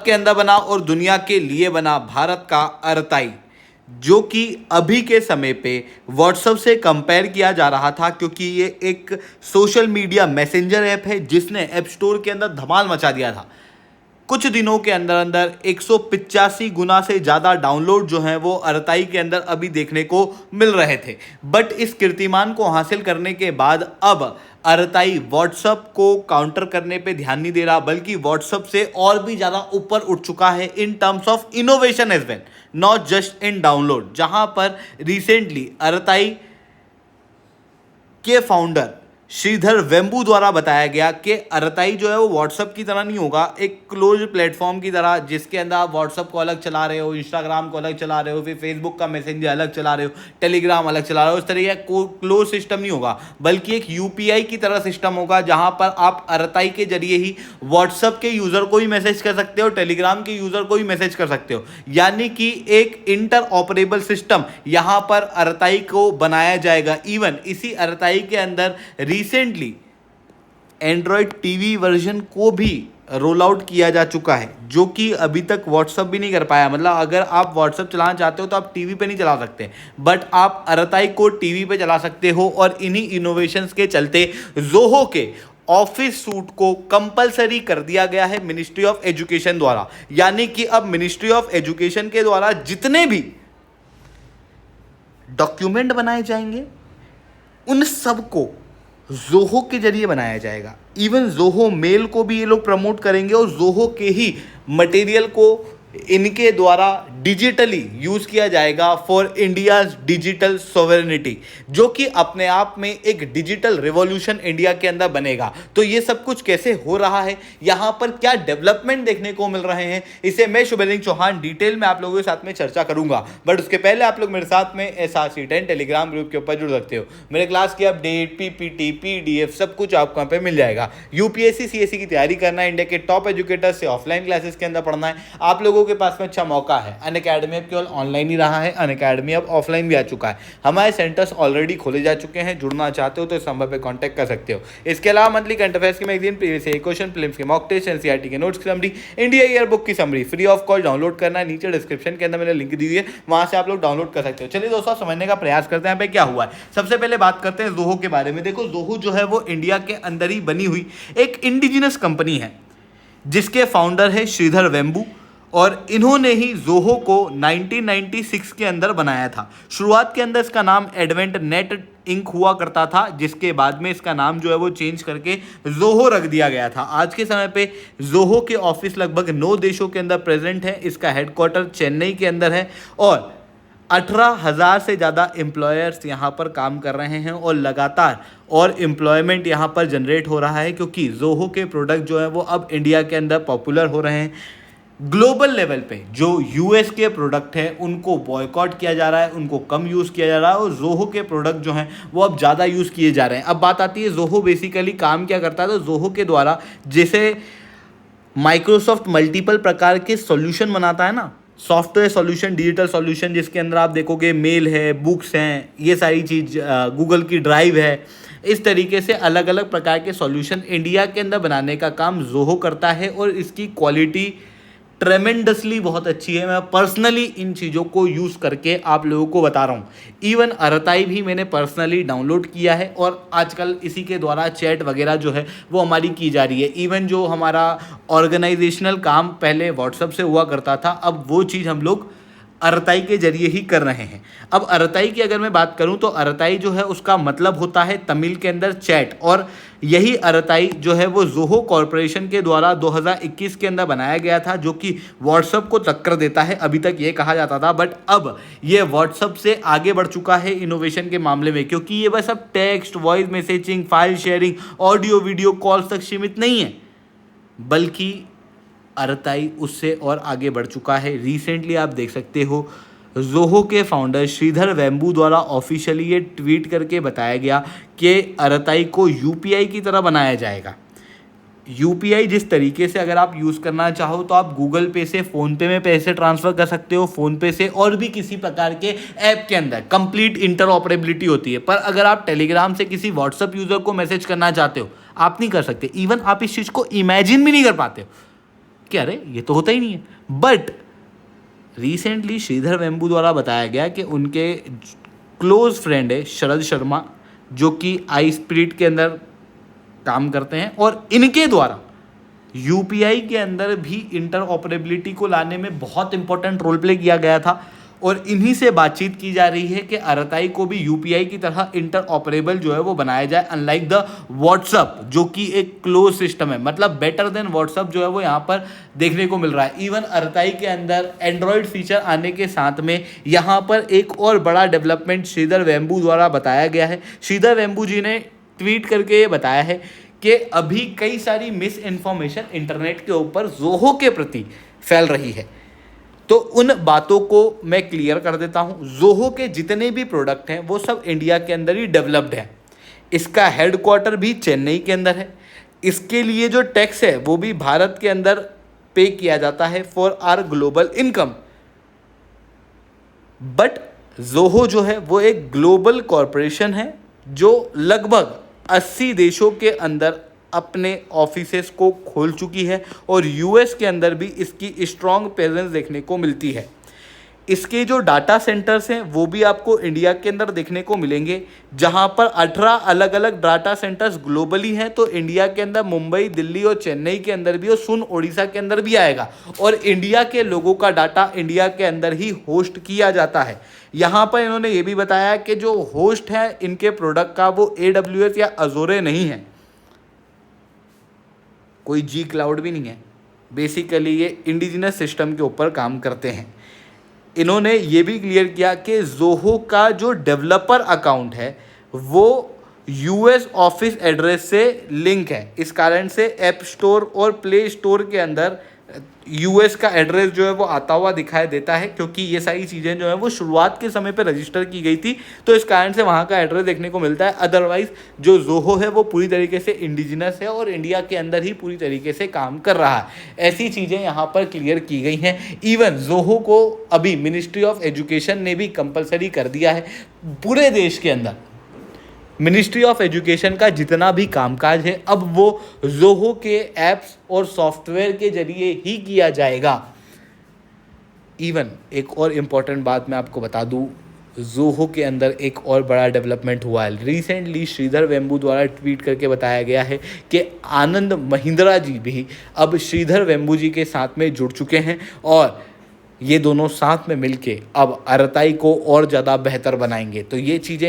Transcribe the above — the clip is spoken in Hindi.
के अंदर बना और दुनिया के लिए बना भारत का अरताई, जो कि अभी के समय पे व्हाट्सएप से कंपेयर किया जा रहा था, क्योंकि ये एक सोशल मीडिया मैसेंजर ऐप है जिसने ऐप स्टोर के अंदर धमाल मचा दिया था। कुछ दिनों के अंदर अंदर 185 गुना से ज़्यादा डाउनलोड जो हैं वो अरताई के अंदर अभी देखने को मिल रहे थे। बट इस कीर्तिमान को हासिल करने के बाद अब अरताई व्हाट्सएप को काउंटर करने पे ध्यान नहीं दे रहा, बल्कि व्हाट्सएप से और भी ज़्यादा ऊपर उठ चुका है in terms of innovation as well, not just in download. जहां पर रिसेंटली अरताई के फाउंडर श्रीधर वेम्बू द्वारा बताया गया कि अरताई जो है वो व्हाट्सअप की तरह नहीं होगा, एक क्लोज प्लेटफॉर्म की तरह, जिसके अंदर आप व्हाट्सअप को अलग चला रहे हो, इंस्टाग्राम को अलग चला रहे हो, फिर फेसबुक का मैसेंजर अलग चला रहे हो, टेलीग्राम अलग चला रहे हो। इस तरह का क्लोज सिस्टम नहीं होगा, बल्कि एक यूपीआई की तरह सिस्टम होगा, जहां पर आप अरताई के जरिए ही व्हाट्सअप के यूज़र को भी मैसेज कर सकते हो, टेलीग्राम के यूज़र को भी मैसेज कर सकते हो। यानी कि एक इंटर ऑपरेबल सिस्टम यहाँ पर अरताई को बनाया जाएगा। इवन इसी अरताई के अंदर रिसेंटली एंड्रॉयड टीवी वर्जन को भी रोल आउट किया जा चुका है, जो कि अभी तक व्हाट्सअप भी नहीं कर पाया। मतलब अगर आप व्हाट्सअप चलाना चाहते हो तो आप टीवी पे नहीं चला सकते, बट आप अरताई को टीवी पे चला सकते हो। और इन्हीं इनोवेशंस के चलते जोहो के ऑफिस सूट को कंपलसरी कर दिया गया है मिनिस्ट्री ऑफ एजुकेशन द्वारा। यानी कि अब मिनिस्ट्री ऑफ एजुकेशन के द्वारा जितने भी डॉक्यूमेंट बनाए जाएंगे उन सब को जोहो के जरिए बनाया जाएगा। इवन जोहो मेल को भी ये लोग प्रमोट करेंगे और जोहो के ही मटेरियल को इनके द्वारा डिजिटली यूज किया जाएगा फॉर इंडियाज डिजिटल सॉवरेनिटी, जो कि अपने आप में एक डिजिटल रिवॉल्यूशन इंडिया के अंदर बनेगा। तो ये सब कुछ कैसे हो रहा है, यहाँ पर क्या डेवलपमेंट देखने को मिल रहे हैं, इसे मैं शुभेंदु चौहान डिटेल में आप लोगों के साथ में चर्चा करूंगा। बट उसके पहले आप लोग मेरे साथ में SRC10 टेलीग्राम ग्रुप के ऊपर जुड़ सकते हो। मेरे क्लास की अपडेट, PPT, PDF सब कुछ आपको यहाँ पे मिल जाएगा। UPSC CSE की तैयारी करना है, इंडिया के टॉप एजुकेटर से ऑफलाइन क्लासेस के अंदर पढ़ना है, आप लोगों के पास में अच्छा मौका है। अनअकैडमी अब केवल ऑनलाइन ही रहा है, अनअकैडमी अब ऑफलाइन भी आ चुका है। हमारे सेंटर्स ऑलरेडी खोले जा चुके हैं। जुड़ना चाहते हो तो इस नंबर पे कांटेक्ट कर सकते हो। इसके अलावा मंथली करंट अफेयर्स की magazine, previous year question, films के मॉक टेस्ट, NCERT के नोट्स की समरी, इंडिया ईयर बुक की summary free of cost download करना है। नीचे डिस्क्रिप्शन के अंदर मैंने लिंक दी हुई है, वहां से आप लोग डाउनलोड कर सकते हो। चलिए दोस्तों, समझने का प्रयास करते हैं यहाँ पे क्या हुआ है। सबसे पहले बात करते हैं जोहो के बारे में। देखो, जोहो जो है वो इंडिया के अंदर ही बनी हुई एक इंडिजिनस कंपनी है, जिसके फाउंडर है श्रीधर वेम्बू, और इन्होंने ही जोहो को 1996 के अंदर बनाया था। शुरुआत के अंदर इसका नाम एडवेंट नेट इंक हुआ करता था, जिसके बाद में इसका नाम जो है वो चेंज करके जोहो रख दिया गया था। आज के समय पे जोहो के ऑफिस लगभग 9 देशों के अंदर प्रेजेंट है। इसका हेडक्वार्टर चेन्नई के अंदर है और 18,000 से ज़्यादा एम्प्लॉयर्स यहाँ पर काम कर रहे हैं और लगातार और एम्प्लॉयमेंट यहाँ पर जनरेट हो रहा है, क्योंकि जोहो के प्रोडक्ट जो है वो अब इंडिया के अंदर पॉपुलर हो रहे हैं। ग्लोबल लेवल पे जो यूएस के प्रोडक्ट हैं उनको बॉयकॉट किया जा रहा है, उनको कम यूज़ किया जा रहा है, और जोहो के प्रोडक्ट जो हैं वो अब ज़्यादा यूज़ किए जा रहे हैं। अब बात आती है जोहो बेसिकली काम क्या करता है। तो जोहो के द्वारा जैसे माइक्रोसॉफ्ट मल्टीपल प्रकार के सॉल्यूशन बनाता है ना, सॉफ्टवेयर सॉल्यूशन, डिजिटल सॉल्यूशन, जिसके अंदर आप देखोगे मेल है, बुक्स हैं, ये सारी चीज़, गूगल की ड्राइव है, इस तरीके से अलग अलग प्रकार के सॉल्यूशन इंडिया के अंदर बनाने का काम जोहो करता है। और इसकी क्वालिटी ट्रेमेंडसली बहुत अच्छी है। मैं पर्सनली इन चीज़ों को यूज़ करके आप लोगों को बता रहा हूँ। इवन अरताई भी मैंने पर्सनली डाउनलोड किया है और आजकल इसी के द्वारा चैट वगैरह जो है वो हमारी की जा रही है। इवन जो हमारा ऑर्गेनाइजेशनल काम पहले व्हाट्सएप से हुआ करता था, अब वो चीज़ हम लोग अरताई के जरिए ही कर रहे हैं। अब अरताई की अगर मैं बात करूं तो अरताई जो है उसका मतलब होता है तमिल के अंदर चैट, और यही अरताई जो है वो जोहो कॉरपोरेशन के द्वारा 2021 के अंदर बनाया गया था, जो कि व्हाट्सएप को टक्कर देता है, अभी तक ये कहा जाता था। बट अब ये व्हाट्सएप से आगे बढ़ चुका है इनोवेशन के मामले में, क्योंकि ये बस अब text, voice messaging, file sharing, audio video calls तक सीमित नहीं है, बल्कि अरताई उससे और आगे बढ़ चुका है। रिसेंटली आप देख सकते हो जोहो के फाउंडर श्रीधर वेम्बू द्वारा ऑफिशियली ये ट्वीट करके बताया गया कि अरताई को यूपीआई की तरह बनाया जाएगा। यूपीआई जिस तरीके से अगर आप यूज़ करना चाहो तो आप गूगल पे से फ़ोनपे में पैसे ट्रांसफ़र कर सकते हो, फ़ोनपे से और भी किसी प्रकार के ऐप के अंदर कंप्लीट इंटरऑपरेबिलिटी होती है। पर अगर आप टेलीग्राम से किसी व्हाट्सएप यूज़र को मैसेज करना चाहते हो, आप नहीं कर सकते। इवन आप इस चीज़ को इमेजिन भी नहीं कर पाते हो कि अरे ये तो होता ही नहीं है। बट रिसेंटली श्रीधर वेम्बू द्वारा बताया गया कि उनके क्लोज फ्रेंड है शरद शर्मा, जो कि आई स्पिरिट के अंदर काम करते हैं, और इनके द्वारा यूपीआई के अंदर भी इंटर ऑपरेबिलिटी को लाने में बहुत इंपॉर्टेंट रोल प्ले किया गया था, और इन्हीं से बातचीत की जा रही है कि आरताई को भी यूपीआई की तरह इंटर ऑपरेबल जो है वो बनाया जाए, अनलाइक द व्हाट्सअप जो कि एक क्लोज सिस्टम है, मतलब बेटर देन व्हाट्सअप जो है वो यहाँ पर देखने को मिल रहा है। इवन आरताई के अंदर एंड्रॉयड फीचर आने के साथ में यहाँ पर एक और बड़ा डेवलपमेंट श्रीधर वेम्बू द्वारा बताया गया है। श्रीधर वेम्बू जी ने ट्वीट करके ये बताया है कि अभी कई सारी मिस इन्फॉर्मेशन इंटरनेट के ऊपर जोहो के प्रति फैल रही है, तो उन बातों को मैं क्लियर कर देता हूं। जोहो के जितने भी प्रोडक्ट हैं वो सब इंडिया के अंदर ही डेवलप्ड है। इसका हेडक्वार्टर भी चेन्नई के अंदर है। इसके लिए जो टैक्स है वो भी भारत के अंदर पे किया जाता है for our global income. But Zoho जो है वो एक ग्लोबल कॉरपोरेशन है जो लगभग 80 देशों के अंदर अपने ऑफिसेस को खोल चुकी है, और यूएस के अंदर भी इसकी स्ट्रॉन्ग प्रेजेंस देखने को मिलती है। इसके जो डाटा सेंटर्स हैं वो भी आपको इंडिया के अंदर देखने को मिलेंगे, जहां पर 18 अलग अलग डाटा सेंटर्स ग्लोबली हैं। तो इंडिया के अंदर मुंबई, दिल्ली और चेन्नई के अंदर भी, और सुन ओडिशा के अंदर भी आएगा, और इंडिया के लोगों का डाटा इंडिया के अंदर ही होस्ट किया जाता है। यहाँ पर इन्होंने ये भी बताया कि जो होस्ट है इनके प्रोडक्ट का वो AWS या अजोरे नहीं है, कोई जी क्लाउड भी नहीं है। बेसिकली ये इंडिजिनस सिस्टम के ऊपर काम करते हैं। इन्होंने ये भी क्लियर किया कि जोहो का जो डेवलपर अकाउंट है वो यूएस ऑफिस एड्रेस से लिंक है। इस कारण से ऐप स्टोर और प्ले स्टोर के अंदर यूएस का एड्रेस जो है वो आता हुआ दिखाई देता है, क्योंकि ये सारी चीज़ें जो है वो शुरुआत के समय पे रजिस्टर की गई थी, तो इस कारण से वहाँ का एड्रेस देखने को मिलता है। अदरवाइज जो जोहो है वो पूरी तरीके से इंडिजिनस है और इंडिया के अंदर ही पूरी तरीके से काम कर रहा है। ऐसी चीज़ें यहाँ पर क्लियर की गई हैं। इवन जोहो को अभी मिनिस्ट्री ऑफ एजुकेशन ने भी कंपल्सरी कर दिया है पूरे देश के अंदर। मिनिस्ट्री ऑफ एजुकेशन का जितना भी कामकाज है अब वो जोहो के ऐप्स और सॉफ्टवेयर के जरिए ही किया जाएगा। इवन एक और इम्पॉर्टेंट बात मैं आपको बता दूं, जोहो के अंदर एक और बड़ा डेवलपमेंट हुआ है। रिसेंटली श्रीधर वेम्बू द्वारा ट्वीट करके बताया गया है कि आनंद महिंद्रा जी भी अब श्रीधर वेम्बू जी के साथ में जुड़ चुके हैं, और ये दोनों साथ में मिलके अब आरताई को और ज़्यादा बेहतर बनाएंगे। तो ये चीज़ें